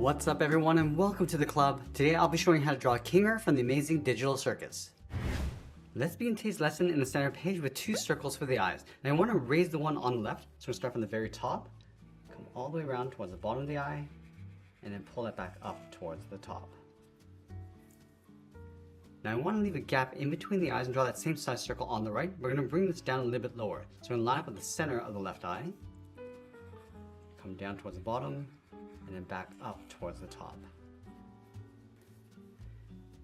What's up everyone and welcome to the club. Today I'll be showing you how to draw a Kinger from the Amazing Digital Circus. Let's begin today's lesson in the center page with two circles for the eyes. And I want to raise the one on the left, so we'll start from the very top, come all the way around towards the bottom of the eye, and then pull it back up towards the top. Now I want to leave a gap in between the eyes and draw that same size circle on the right. We're going to bring this down a little bit lower. So we're going to line up with the center of the left eye, come down towards the bottom, and then back up towards the top.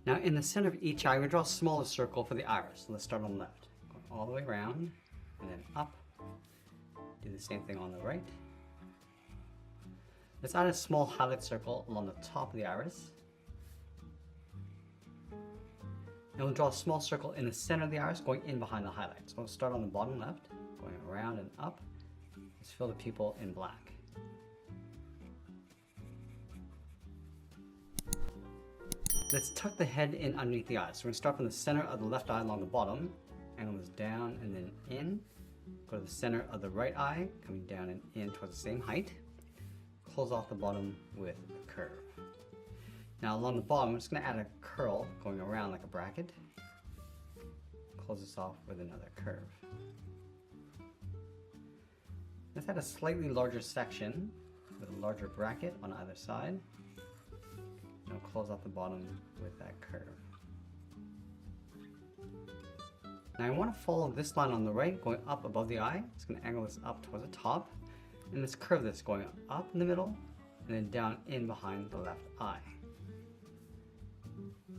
Now in the center of each eye, we draw a smaller circle for the iris. So let's start on the left. Going all the way around, and then up. Do the same thing on the right. Let's add a small highlight circle along the top of the iris. And we'll draw a small circle in the center of the iris going in behind the highlight. So we'll start on the bottom left, going around and up. Let's fill the pupil in black. Let's tuck the head in underneath the eye. So we're going to start from the center of the left eye along the bottom, angle this down and then in. Go to the center of the right eye, coming down and in towards the same height. Close off the bottom with a curve. Now along the bottom, I'm just going to add a curl going around like a bracket. Close this off with another curve. Let's add a slightly larger section with a larger bracket on either side. And I'll close off the bottom with that curve. Now I want to follow this line on the right going up above the eye. It's going to angle this up towards the top. And let's curve this going up in the middle and then down in behind the left eye.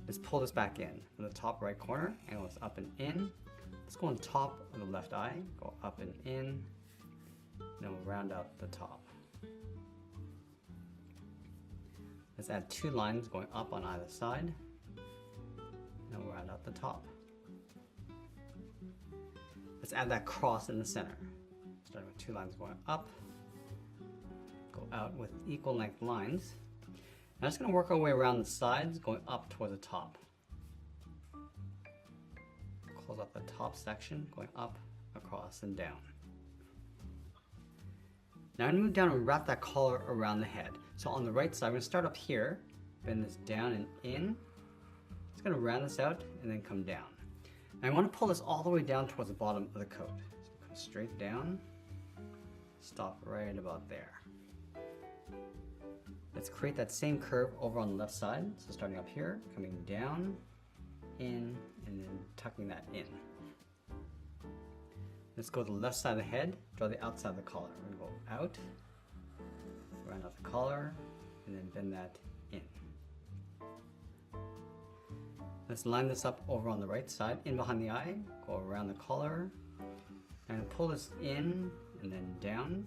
Let's pull this back in from the top right corner, angle this up and in. Let's go on top of the left eye, go up and in, and then we'll round out the top. Let's add two lines going up on either side, and we'll round out the top. Let's add that cross in the center. Starting with two lines going up, go out with equal length lines. Now I'm just going to work our way around the sides, going up towards the top. Close up the top section, going up, across, and down. Now I'm going to move down and wrap that collar around the head. So on the right side, I'm going to start up here, bend this down and in. Just going to round this out and then come down. And I want to pull this all the way down towards the bottom of the coat. So come straight down, stop right about there. Let's create that same curve over on the left side. So starting up here, coming down, in, and then tucking that in. Let's go to the left side of the head, draw the outside of the collar. We're going to go out, round out the collar, and then bend that in. Let's line this up over on the right side, in behind the eye, go around the collar, and pull this in and then down.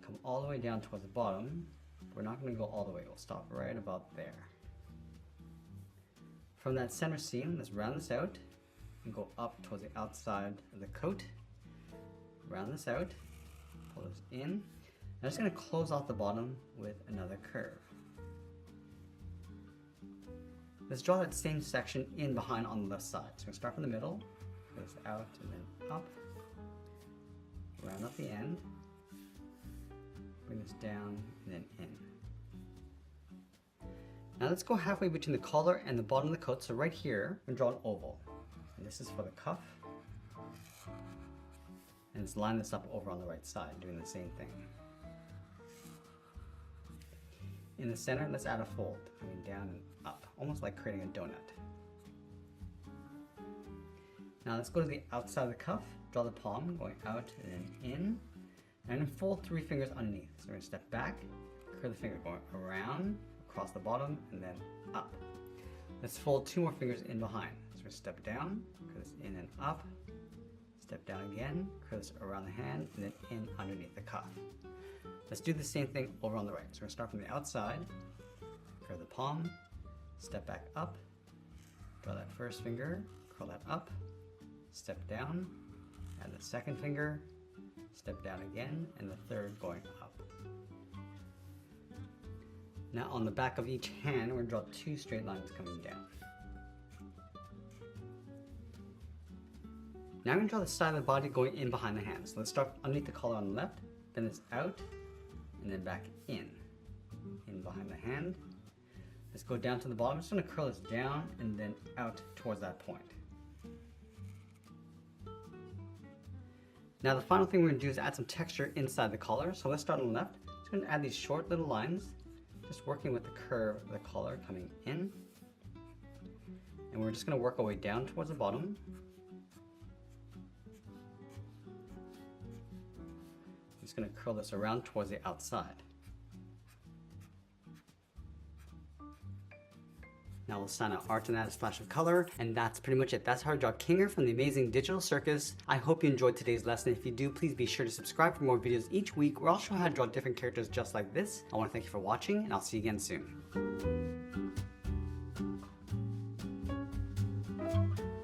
Come all the way down towards the bottom. We're not going to go all the way, we'll stop right about there. From that center seam, let's round this out and go up towards the outside of the coat. Round this out, pull this in. I'm just going to close off the bottom with another curve. Let's draw that same section in behind on the left side. So we're going to start from the middle, go this out and then up, round up the end, bring this down and then in. Now let's go halfway between the collar and the bottom of the coat. So right here, I'm going to draw an oval. And this is for the cuff. And let's line this up over on the right side, doing the same thing. In the center, let's add a fold, coming down and up, almost like creating a donut. Now let's go to the outside of the cuff, draw the palm, going out and then in, and then fold three fingers underneath. So we're going to step back, curve the finger going around, across the bottom, and then up. Let's fold two more fingers in behind. So we're going to step down, curve this in and up, step down again, curve this around the hand, and then in underneath the cuff. Let's do the same thing over on the right. So we're going to start from the outside, curve the palm, step back up, draw that first finger, curl that up, step down, add the second finger, step down again, and the third going up. Now on the back of each hand, we're going to draw two straight lines coming down. Now I'm going to draw the side of the body going in behind the hand. So let's start underneath the collar on the left, bend this out, and then back in hand. Let's go down to the bottom. I'm just going to curl this down and then out towards that point. Now the final thing we're going to do is add some texture inside the collar. So let's start on the left. Just going to add these short little lines, just working with the curve of the collar coming in. And we're just going to work our way down towards the bottom. I'm just going to curl this around towards the outside. Now we'll sign out art and add a splash of color, and that's pretty much it. That's how I draw Kinger from the Amazing Digital Circus. I hope you enjoyed today's lesson. If you do, please be sure to subscribe for more videos each week where I'll show how to draw different characters just like this. I want to thank you for watching, and I'll see you again soon.